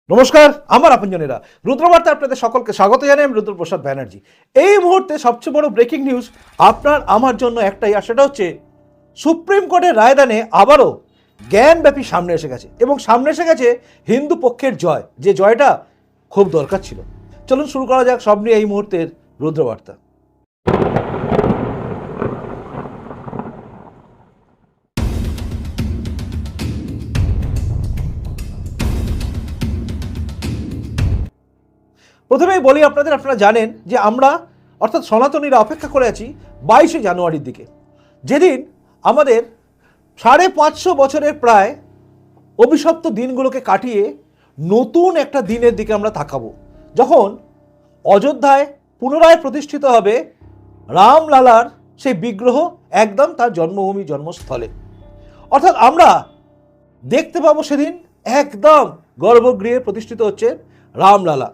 নমস্কার, আমার আপনজনেরা রুদ্রবার্তা আপনাদের সকলকে স্বাগত জানাই। আমি রুদ্রপ্রসাদ ব্যানার্জি। এই মুহূর্তে সবচেয়ে বড় ব্রেকিং নিউজ আপনার আমার জন্য একটাই, আর সেটা হচ্ছে সুপ্রিম কোর্টের রায়দানে আবারও জ্ঞানব্যাপী সামনে এসে গেছে, এবং সামনে এসে গেছে হিন্দু পক্ষের জয়, যে জয়টা খুব দরকার ছিল। চলুন শুরু করা যাক সব নিয়ে এই মুহূর্তের রুদ্রবার্তা। প্রথমেই বলি আপনারা জানেন যে আমরা অর্থাৎ সনাতনীরা অপেক্ষা করে আছি 22শে জানুয়ারির দিকে, যেদিন আমাদের 550 বছরের প্রায় অভিশপ্ত দিনগুলোকে কাটিয়ে নতুন একটা দিনের দিকে আমরা তাকাবো, যখন অযোধ্যায় পুনরায় প্রতিষ্ঠিত হবে রামলালার সেই বিগ্রহ, একদম তার জন্মভূমি জন্মস্থলে। অর্থাৎ আমরা দেখতে পাবো সেদিন একদম গর্ভগৃহে প্রতিষ্ঠিত হচ্ছে রামলালা।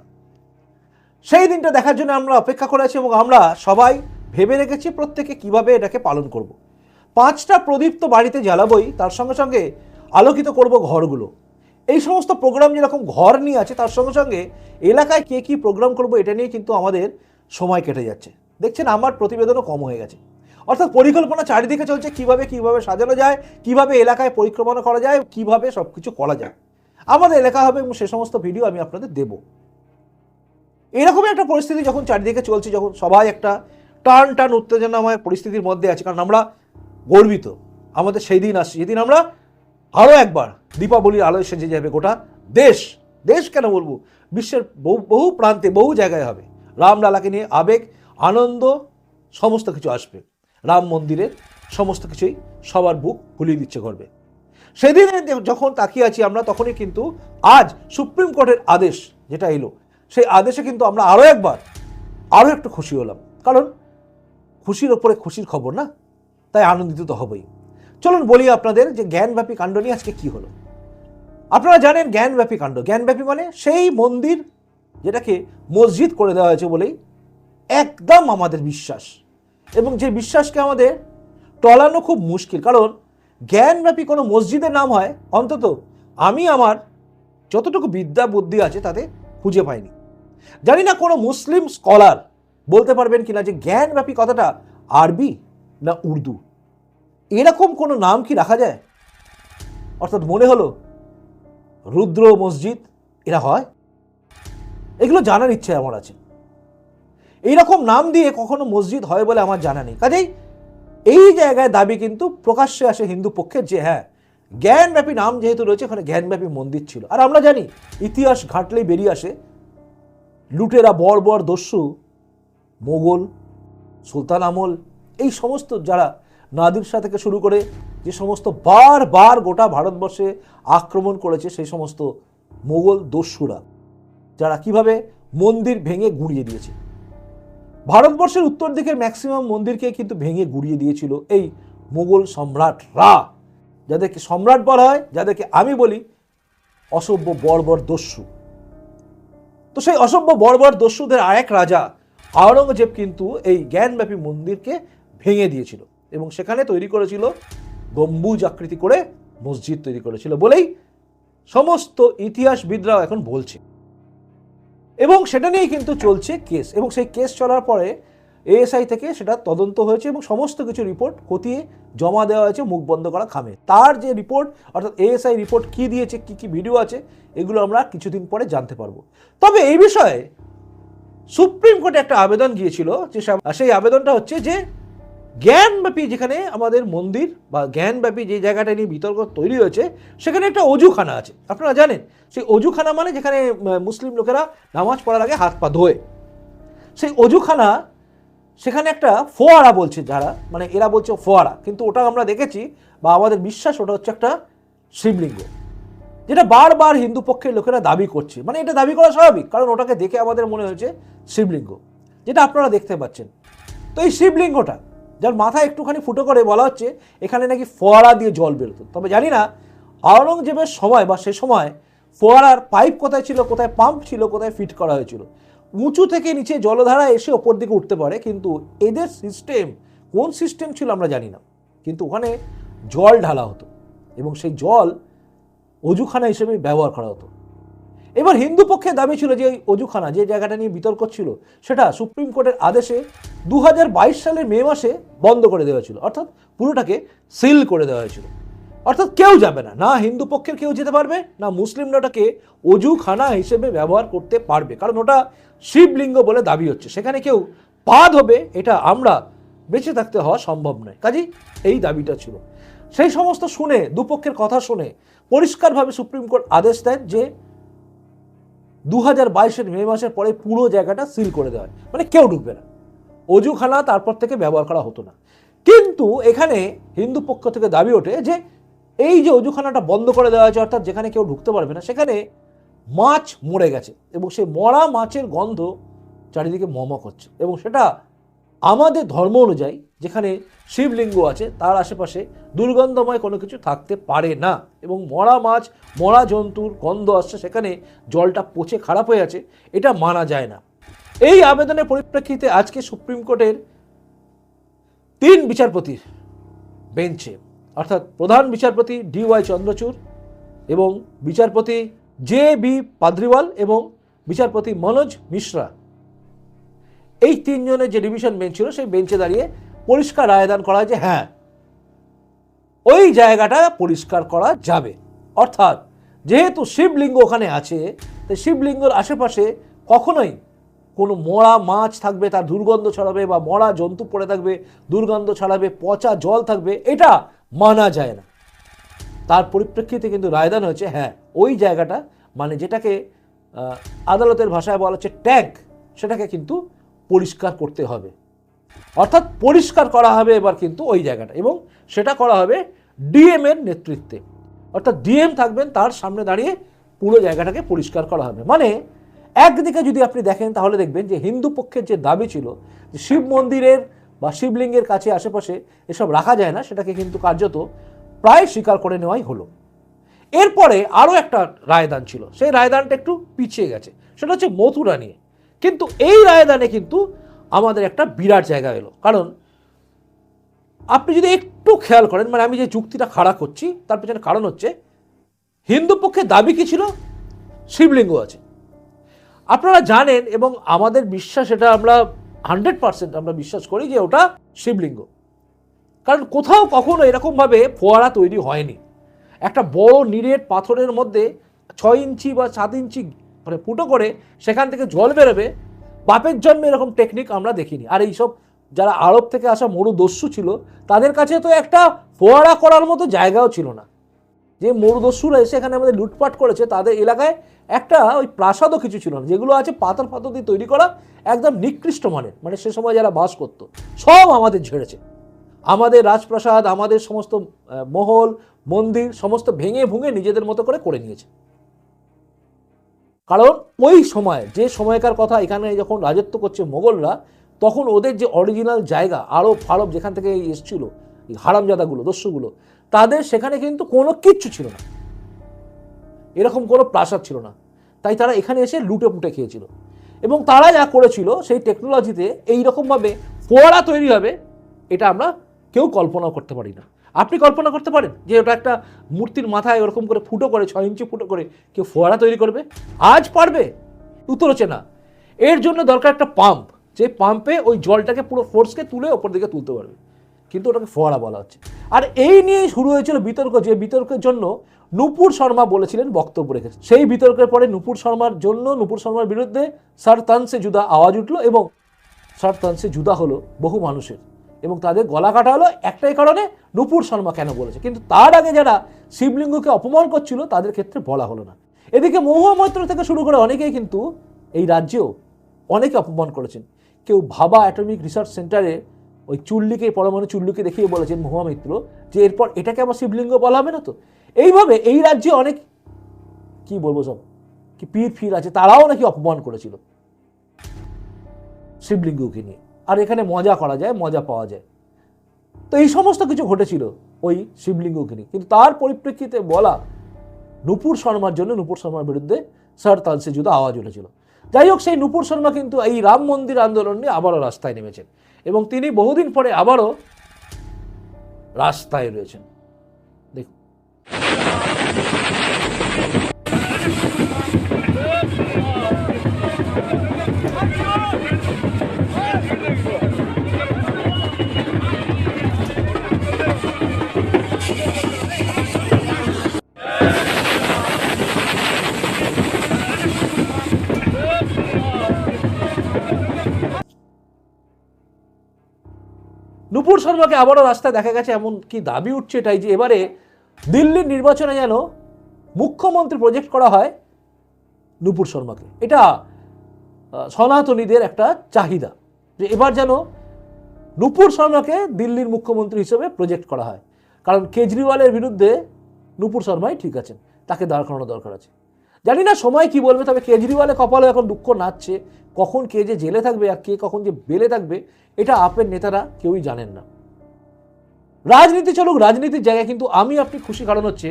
সেই দিনটা দেখার জন্য আমরা অপেক্ষা করে আছি, এবং আমরা সবাই ভেবে রেখেছি প্রত্যেকে কিভাবে এটাকে পালন করব। 5টা প্রদীপ তো বাড়িতে জ্বালাবই, তার সঙ্গে সঙ্গে আলোকিত করব ঘরগুলো। এই সমস্ত প্রোগ্রাম যেরকম ঘর নিয়ে আছে, তার সঙ্গে সঙ্গে এলাকায় কে কী প্রোগ্রাম করব এটা নিয়ে কিন্তু আমাদের সময় কেটে যাচ্ছে। দেখছেন আমার প্রতিবেদনও কম হয়ে গেছে। অর্থাৎ পরিকল্পনা চারিদিকে চলছে, কিভাবে সাজানো যায়, কিভাবে এলাকায় পরিক্রমা করা যায়, কিভাবে সব কিছু করা যায়। আমাদের এলাকা হবে এবং সে সমস্ত ভিডিও আমি আপনাদের দেবো। এরকমই একটা পরিস্থিতি যখন চারিদিকে চলছে, যখন সবাই একটা টান উত্তেজনাময় পরিস্থিতির মধ্যে আছে, কারণ আমরা গর্বিত। আমাদের সেই দিন আসছে যেদিন আমরা আরও একবার দীপাবলির আলোয় সেজে যাবে গোটা দেশ। দেশ কেন বলবো, বিশ্বের বহু প্রান্তে বহু জায়গায় হবে রামলালাকে নিয়ে আবেগ, আনন্দ সমস্ত কিছু আসবে। রাম মন্দিরের সমস্ত কিছুই সবার বুক ফুলিয়ে দিচ্ছে গর্বে। সেদিনে যখন তাকিয়ে আছি আমরা, তখনই কিন্তু আজ সুপ্রিম কোর্টের আদেশ যেটা এলো, সেই আদেশে কিন্তু আমরা আরও একটু খুশি হলাম, কারণ খুশির ওপরে খুশির খবর না, তাই আনন্দিত তো হবেই। চলুন বলি আপনাদের যে জ্ঞানব্যাপী কাণ্ড নিয়ে আজকে কি হলো। আপনারা জানেন জ্ঞানব্যাপী কাণ্ড, জ্ঞানব্যাপী মানে সেই মন্দির যেটাকে মসজিদ করে দেওয়া হয়েছে বলেই একদম আমাদের বিশ্বাস, এবং যে বিশ্বাসকে আমাদের টলানো খুব মুশকিল। কারণ জ্ঞানব্যাপী কোনো মসজিদের নাম হয় অন্তত আমি আমার যতটুকু বিদ্যা বুদ্ধি আছে তাতে খুঁজে পাইনি। জানি না কোনো মুসলিম স্কলার বলতে পারবেন কিনা যে জ্ঞানব্যাপী কথাটা আরবি না উর্দু, এরকম কোনো নাম কি রাখা যায়? অর্থাৎ মনে হলো রুদ্র মসজিদ এরা হয়, এগুলো জানার ইচ্ছে আমার আছে। এইরকম নাম দিয়ে কখনো মসজিদ হয় বলে আমার জানা নেই। কাজেই এই জায়গায় দাবি কিন্তু প্রকাশ্যে আসে হিন্দু পক্ষের যে হ্যাঁ, জ্ঞানব্যাপী নাম যেহেতু রয়েছে, ওখানে জ্ঞানব্যাপী মন্দির ছিল। আর আমরা জানি ইতিহাস ঘাঁটলেই বেরিয়ে আসে লুটেরা বর্বর দস্যু মোগল, সুলতান আমল, এই সমস্ত যারা নাদির শাহ থেকে শুরু করে যে সমস্ত বারবার গোটা ভারতবর্ষে আক্রমণ করেছে, সেই সমস্ত মোগল দস্যুরা যারা কিভাবে মন্দির ভেঙে গুঁড়িয়ে দিয়েছে। ভারতবর্ষের উত্তর দিকের ম্যাক্সিমাম মন্দিরকে কিন্তু ভেঙে গুঁড়িয়ে দিয়েছিল এই মোগল সম্রাটরা, যাদেরকে সম্রাট বলা হয়, যাদেরকে আমি বলি অসভ্য বর্বর দস্যু। তো সেই অসভ্য বর্বর দস্যুদের আরেক রাজা আওরঙ্গজেব কিন্তু এই জ্ঞানব্যাপী মন্দিরকে ভেঙে দিয়েছিল, এবং সেখানে তৈরি করেছিল গম্বুজ আকৃতি করে মসজিদ তৈরি করেছিল বলেই সমস্ত ইতিহাসবিদরাও এখন বলছে। এবং সেটা নিয়েই কিন্তু চলছে কেস, এবং সেই কেস চলার পরে এএসআই থেকে সেটা তদন্ত হয়েছে এবং সমস্ত কিছু রিপোর্ট খতিয়ে জমা দেওয়া হয়েছে মুখ বন্ধ করা খামে। তার যে রিপোর্ট, অর্থাৎ এএসআই রিপোর্ট কী দিয়েছে, কী কী ভিডিও আছে, এগুলো আমরা কিছুদিন পরে জানতে পারবো। তবে এই বিষয়ে সুপ্রিম কোর্টে একটা আবেদন গিয়েছিল, যে সেই আবেদনটা হচ্ছে যে জ্ঞানব্যাপী যেখানে আমাদের মন্দির বা জ্ঞানব্যাপী যে জায়গাটা নিয়ে বিতর্ক তৈরি হয়েছে, সেখানে একটা অজুখানা আছে। আপনারা জানেন সেই অজুখানা মানে যেখানে মুসলিম লোকেরা নামাজ পড়ার আগে হাত পা ধোয়, সেই অজুখানা, সেখানে একটা ফোয়ারা বলছে যারা, মানে এরা বলছে ফোয়ারা, কিন্তু ওটা আমরা দেখেছি বা আমাদের বিশ্বাস ওটা হচ্ছে একটা শিবলিঙ্গ, যেটা বারবার হিন্দু পক্ষের লোকেরা দাবি করছে। মানে এটা দাবি করা স্বাভাবিক, কারণ ওটাকে দেখে আমাদের মনে হয়েছে শিবলিঙ্গ, যেটা আপনারা দেখতে পাচ্ছেন। তো এই শিবলিঙ্গটা যার মাথায় একটুখানি ফুটো করে বলা হচ্ছে এখানে নাকি ফোয়ারা দিয়ে জল বেরোতো। তবে জানি না আওরঙ্গজেবের সময় বা সে সময় ফোয়ারার পাইপ কোথায় ছিল, কোথায় পাম্প ছিল, কোথায় ফিট করা হয়েছিল। উঁচু থেকে নিচে জলধারা এসে ওপর দিকে উঠতে পারে, কিন্তু এদের সিস্টেম কোন সিস্টেম ছিল আমরা জানি না। কিন্তু ওখানে জল ঢালা হতো এবং সেই জল অজুখানা হিসেবে ব্যবহার করা হতো। এবার হিন্দু পক্ষের দাবি ছিল যে ওই অজুখানা যে জায়গাটা নিয়ে বিতর্ক ছিল সেটা সুপ্রিম কোর্টের আদেশে 2022 সালের মে মাসে বন্ধ করে দেওয়া ছিল, অর্থাৎ পুরোটাকে সিল করে দেওয়া হয়েছিল। অর্থাৎ কেউ যাবে না, না হিন্দু পক্ষের কেউ যেতে পারবে, না মুসলিমরা ওটাকে অজুখানা হিসেবে ব্যবহার করতে পারবে, কারণ ওটা শিবলিঙ্গ বলে দাবি হচ্ছে, সেখানে কেউ পা ধোবে এটা আমরা বেঁচে থাকতে হওয়া সম্ভব নয়। কাজেই এই দাবিটা ছিল। সেই সমস্ত শুনে, দুপক্ষের কথা শুনে পরিষ্কারভাবে সুপ্রিম কোর্ট আদেশ দেন যে 2022 মে মাসের পরে পুরো জায়গাটা সিল করে দেওয়া হয়, মানে কেউ ঢুকবে না, অজুখানা তারপর থেকে ব্যবহার করা হতো না। কিন্তু এখানে হিন্দু পক্ষ থেকে দাবি ওঠে যে এই যে অজুখানাটা বন্ধ করে দেওয়া হয়েছে, অর্থাৎ যেখানে কেউ ঢুকতে পারবে না, সেখানে মাছ মরে গেছে এবং সেই মরা মাছের গন্ধ চারিদিকে মমক হচ্ছে, এবং সেটা আমাদের ধর্ম অনুযায়ী যেখানে শিবলিঙ্গ আছে তার আশেপাশে দুর্গন্ধময় কোনো কিছু থাকতে পারে না, এবং মরা মাছ মরা জন্তুর গন্ধ আসছে, সেখানে জলটা পচে খারাপ হয়ে আছে, এটা মানা যায় না। এই আবেদনের পরিপ্রেক্ষিতে আজকে সুপ্রিম কোর্টের 3 বিচারপতির বেঞ্চে, অর্থাৎ প্রধান বিচারপতি DY চন্দ্রচূড় এবং বিচারপতি JB পাদ্রিওয়াল এবং বিচারপতি মনোজ মিশ্রা, এই 3 জনের যে ডিভিশন বেঞ্চ ছিল সেই বেঞ্চে দাঁড়িয়ে পরিষ্কার রায়দান করা যে হ্যাঁ ওই জায়গাটা পরিষ্কার করা যাবে। অর্থাৎ যেহেতু শিবলিঙ্গ ওখানে আছে, তাই শিবলিঙ্গর আশেপাশে কখনোই কোনো মরা মাছ থাকবে তার দুর্গন্ধ ছড়াবে, বা মরা জন্তু পড়ে থাকবে দুর্গন্ধ ছড়াবে, পচা জল থাকবে, এটা মানা যায় না। তার পরিপ্রেক্ষিতে কিন্তু রায়দান হয়েছে হ্যাঁ ওই জায়গাটা, মানে যেটাকে আদালতের ভাষায় বলা হচ্ছে ট্যাঙ্ক, সেটাকে কিন্তু পরিষ্কার করতে হবে, অর্থাৎ পরিষ্কার করা হবে এবার কিন্তু ওই জায়গাটা, এবং সেটা করা হবে ডিএম এর নেতৃত্বে, অর্থাৎ ডিএম থাকবেন, তার সামনে দাঁড়িয়ে পুরো জায়গাটাকে পরিষ্কার করা হবে। মানে একদিকে যদি আপনি দেখেন তাহলে দেখবেন যে হিন্দু পক্ষের যে দাবি ছিল যে শিব মন্দিরের বা শিবলিঙ্গের কাছে আশেপাশে এসব রাখা যায় না, সেটাকে কিন্তু কার্যত প্রায় স্বীকার করে নেওয়াই হলো। এরপরে আরও একটা রায়দান ছিল, সেই রায়দানটা একটু পিছিয়ে গেছে, সেটা হচ্ছে মথুরা নিয়ে। কিন্তু এই রায়দানে কিন্তু আমাদের একটা বিরাট জায়গা এলো, কারণ আপনি যদি একটু খেয়াল করেন, মানে আমি যে যুক্তিটা খাড়া করছি তার পেছনে কারণ হচ্ছে হিন্দু পক্ষের দাবি কি ছিল, শিবলিঙ্গ আছে। আপনারা জানেন এবং আমাদের বিশ্বাস, এটা আমরা 100% আমরা বিশ্বাস করি যে ওটা শিবলিঙ্গ, কারণ কোথাও কখনো এরকমভাবে ফোয়ারা তৈরি হয়নি। একটা বড় নিরেট পাথরের মধ্যে 6 ইঞ্চি বা 7 ইঞ্চি মানে ফুটো করে সেখান থেকে জল বেরোবে, বাপের জন্মে এরকম টেকনিক আমরা দেখিনি। আর এইসব যারা আরব থেকে আসা মরুদস্যু ছিল তাদের কাছে তো একটা ফোয়ারা করার মতো জায়গাও ছিল না। যে মরুদস্যুরা এসে এখানে আমাদের লুটপাট করেছে, তাদের এলাকায় একটা ওই প্রাসাদও কিছু ছিল না, যেগুলো আছে পাথর দিয়ে তৈরি করা, একদম নিকৃষ্ট মানের, মানে সে সময় যারা বাস করতো সব আমাদের ঝেড়েছে। আমাদের রাজপ্রাসাদ, আমাদের সমস্ত মহল মন্দির সমস্ত ভেঙে ভুঙে নিজেদের মতো করে নিয়েছে। কারণ ওই সময়, যে সময়কার কথা, এখানে যখন রাজত্ব করছে মোগলরা, তখন ওদের যে অরিজিনাল জায়গা আরব ফারব যেখান থেকে এসছিল এই হারামজাদাগুলো, দস্যুগুলো, তাদের সেখানে কিন্তু কোনো কিচ্ছু ছিল না, এরকম কোনো প্রাসাদ ছিল না, তাই তারা এখানে এসে লুটে পুটে খেয়েছিল। এবং তারা যা করেছিল সেই টেকনোলজিতে এইরকমভাবে ফোয়ারা তৈরি হবে, এটা আমরা কেউ কল্পনাও করতে পারি না। আপনি কল্পনা করতে পারেন যে ওটা একটা মূর্তির মাথায় ওরকম করে ফুটো করে 6 ইঞ্চি ফুটো করে কেউ ফোয়ারা তৈরি করবে? আজ পারবে? উত্তর হচ্ছে না। এর জন্য দরকার একটা পাম্প, যে পাম্পে ওই জলটাকে পুরো ফোর্সকে তুলে ওপর দিকে তুলতে পারবে, কিন্তু ওটাকে ফোয়ারা বলা হচ্ছে। আর এই নিয়েই শুরু হয়েছিল বিতর্ক, যে বিতর্কের জন্য নূপুর শর্মা বলেছিলেন, বক্তব্য রেখেছে। সেই বিতর্কের পরে নূপুর শর্মার বিরুদ্ধে সর তনসে জুদা আওয়াজ উঠলো, এবং সর তনসে জুদা হলো বহু মানুষের, এবং তাদের গলা কাটা হলো একটাই কারণে, নূপুর শর্মা কেন বলেছে। কিন্তু তার আগে যারা শিবলিঙ্গকে অপমান করছিল তাদের ক্ষেত্রে বলা হলো না। এদিকে মহুয়া মৈত্র থেকে শুরু করে অনেকেই কিন্তু এই রাজ্যেও অনেকে অপমান করেছেন। কেউ ভাবা অ্যাটমিক রিসার্চ সেন্টারে ওই চুল্লিকে, পরমাণু চুল্লিকে দেখিয়ে বলেছেন মহুয়া মৈত্র যে এরপর এটাকে আবার শিবলিঙ্গ বলা হবে না তো। এইভাবে এই রাজ্যে অনেক কি বলবো সব কি পীর আছে, তারাও নাকি অপমান করেছিল শিবলিঙ্গকে নিয়ে। আর এখানে মজা করা যায়, মজা পাওয়া যায়। তো এই সমস্ত কিছু ঘটেছিল ওই শিবলিঙ্গকে নিয়ে। কিন্তু তার পরিপ্রেক্ষিতে বলা নূপুর শর্মার জন্য, নূপুর শর্মার বিরুদ্ধে সর তনসে জুদা আওয়াজ উঠেছিল। যাই হোক, সেই নূপুর শর্মা কিন্তু এই রাম মন্দির আন্দোলন নিয়ে আবারও রাস্তায় নেমেছেন, এবং তিনি বহুদিন পরে আবারও রাস্তায় রয়েছেন। দেখুন। নুপুর শর্মাকে আবারও রাস্তায় দেখা গেছে, এমন কি দাবি উঠছে এটাই যে এবারে দিল্লির নির্বাচনে যেন মুখ্যমন্ত্রী প্রজেক্ট করা হয় নুপুর শর্মাকে। এটা সনাতনীদের একটা চাহিদা যে এবার যেন নুপুর শর্মাকে দিল্লির মুখ্যমন্ত্রী হিসেবে প্রজেক্ট করা হয়, কারণ কেজরিওয়ালের বিরুদ্ধে নুপুর শর্মাই ঠিক আছেন, তাকে দাঁড় করানো দরকার আছে। জানি না সময় কি বলবে, তবে কেজরিওয়ালের কপালে এখন দুঃখ নাচছে, কখন কে যে জেলে থাকবে আর কে কখন যে বেলে থাকবে এটা আপের নেতারা কেউই জানেন না। রাজনীতি চলুক, রাজনীতির জায়গায় কিন্তু আমি আপনি খুশি, কারণ হচ্ছে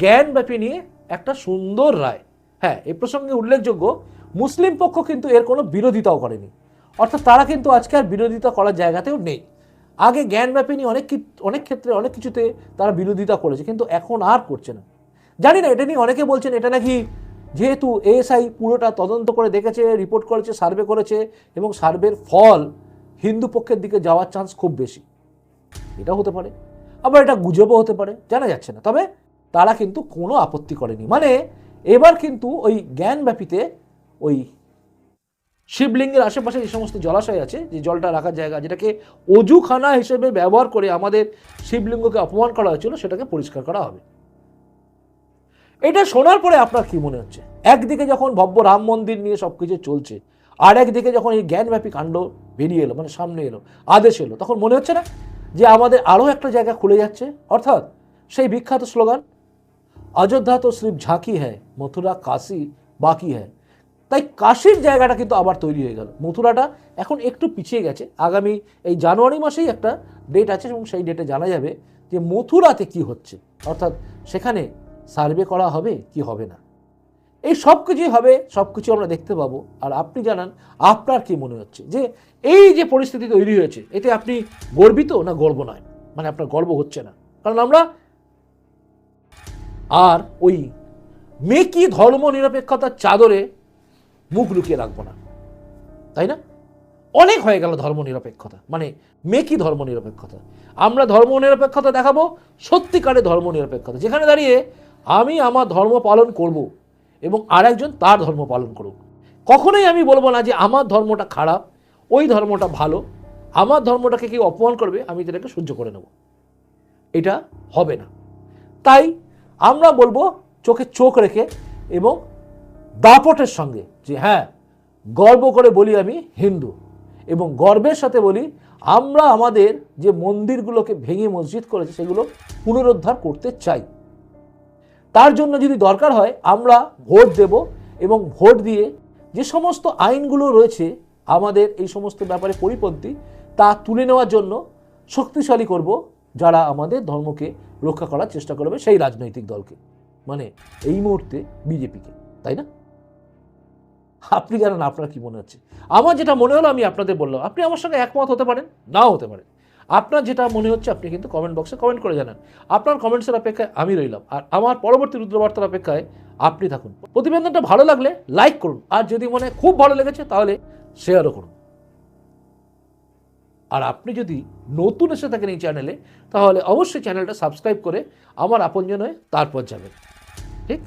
জ্ঞানব্যাপী নিয়ে একটা সুন্দর রায়। হ্যাঁ, এই প্রসঙ্গে উল্লেখযোগ্য মুসলিম পক্ষ কিন্তু এর কোনো বিরোধিতাও করেনি, অর্থাৎ তারা কিন্তু আজকে আর বিরোধিতা করার জায়গাতেও নেই। আগে জ্ঞানব্যাপী নিয়ে অনেক ক্ষেত্রে অনেক কিছুতে তারা বিরোধিতা করেছে, কিন্তু এখন আর করছে না। জানি না, এটা নিয়ে অনেকে বলছেন এটা নাকি যেহেতু এএসআই পুরোটা তদন্ত করে দেখেছে, রিপোর্ট করেছে, সার্ভে করেছে এবং সার্ভের ফল হিন্দু পক্ষের দিকে যাওয়ার চান্স খুব বেশি। এটা হতে পারে, আবার এটা গুজবও হতে পারে, জানা যাচ্ছে না। তবে তারা কিন্তু কোনো আপত্তি করেনি, মানে এবার কিন্তু ওই জ্ঞানব্যাপীতে ওই শিবলিঙ্গের আশেপাশে যে সমস্ত জলাশয় আছে, যে জলটা রাখার জায়গা, যেটাকে অজুখানা হিসেবে ব্যবহার করে আমাদের শিবলিঙ্গকে অপমান করা হয়েছিল, সেটাকে পরিষ্কার করা হবে। এটা শোনার পরে আপনার কি মনে হচ্ছে? একদিকে যখন ভব্য রাম মন্দির নিয়ে সবকিছু চলছে, আর একদিকে যখন এই জ্ঞানব্যাপী কাণ্ড বেরিয়ে এলো, মানে সামনে এলো, আদেশ এলো, তখন মনে হচ্ছে না যে আমাদের আরও একটা জায়গা খুলে যাচ্ছে? অর্থাৎ সেই বিখ্যাত স্লোগান অযোধ্যা তো সির্ফ ঝাঁকি হ্যায়, মথুরা কাশী বাকি হ্যায়। তাই কাশীর জায়গাটা কিন্তু আবার তৈরি হয়ে গেল, মথুরাটা এখন একটু পিছিয়ে গেছে। আগামী এই জানুয়ারি মাসেই একটা ডেট আছে এবং সেই ডেটে জানা যাবে যে মথুরাতে কি হচ্ছে, অর্থাৎ সেখানে সার্ভে করা হবে কি হবে না। এই সব কিছুই হবে, সব কিছু আমরা দেখতে পাবো। আর আপনি জানান আপনার কি মনে হচ্ছে যে এই যে পরিস্থিতি তৈরি হয়েছে, এতে আপনি গর্বিত না গর্ব নয়, মানে আপনার গর্ব হচ্ছে না? কারণ আমরা আর ওই মেকি ধর্ম নিরপেক্ষতার চাদরে মুখ লুকিয়ে রাখবো না, তাই না? অনেক হয়ে গেল ধর্ম নিরপেক্ষতা, মানে মেকি ধর্ম নিরপেক্ষতা। আমরা ধর্ম নিরপেক্ষতা দেখাবো, সত্যিকারের ধর্ম নিরপেক্ষতা, যেখানে দাঁড়িয়ে আমি আমার ধর্ম পালন করব এবং আরেকজন তার ধর্ম পালন করুক। কখনোই আমি বলবো না যে আমার ধর্মটা খারাপ, ওই ধর্মটা ভালো, আমার ধর্মটাকে কেউ অপমান করবে আমি সেটাকে সহ্য করে নেব, এটা হবে না। তাই আমরা বলবো চোখে চোখ রেখে এবং দাপটের সঙ্গে যে হ্যাঁ, গর্ব করে বলি আমি হিন্দু, এবং গর্বের সাথে বলি আমরা আমাদের যে মন্দিরগুলোকে ভেঙে মসজিদ করেছে সেগুলো পুনরুদ্ধার করতে চাই। তার জন্য যদি দরকার হয় আমরা ভোট দেব, এবং ভোট দিয়ে যে সমস্ত আইনগুলো রয়েছে আমাদের এই সমস্ত ব্যাপারে পরিপন্থী, তা তুলে নেওয়ার জন্য শক্তিশালী করব যারা আমাদের ধর্মকে রক্ষা করার চেষ্টা করবে, সেই রাজনৈতিক দলকে, মানে এই মুহূর্তে বিজেপিকে, তাই না? আপনি জানেন আপনার কি মনে হচ্ছে? আমার যেটা মনে হলো আমি আপনাদের বললাম, আপনি আমার সঙ্গে একমত হতে পারেন, নাও হতে পারেন। আপনার যেটা মনে হচ্ছে আপনি কিন্তু কমেন্ট বক্সে কমেন্ট করে জানান। আপনার কমেন্টসের অপেক্ষায় আমি রইলাম, আর আমার পরবর্তী রুদ্রবার্তার অপেক্ষায় আপনি থাকুন। প্রতিবেদনটা ভালো লাগলে লাইক করুন, আর যদি মনে খুব ভালো লেগেছে তাহলে শেয়ারও করুন। আর আপনি যদি নতুন এসে থাকেন এই চ্যানেলে, তাহলে অবশ্যই চ্যানেলটা সাবস্ক্রাইব করে আমার আপনজন হয়ে তারপর যাবেন। ঠিক,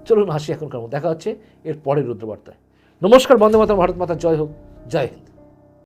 চলুন হাসি এখনকার মতো, দেখা হচ্ছে এর পরের রুদ্রবার্তায়। নমস্কার, বন্দে মাতরম, ভারত মাতা জয় হোক, জয় হিন্দ।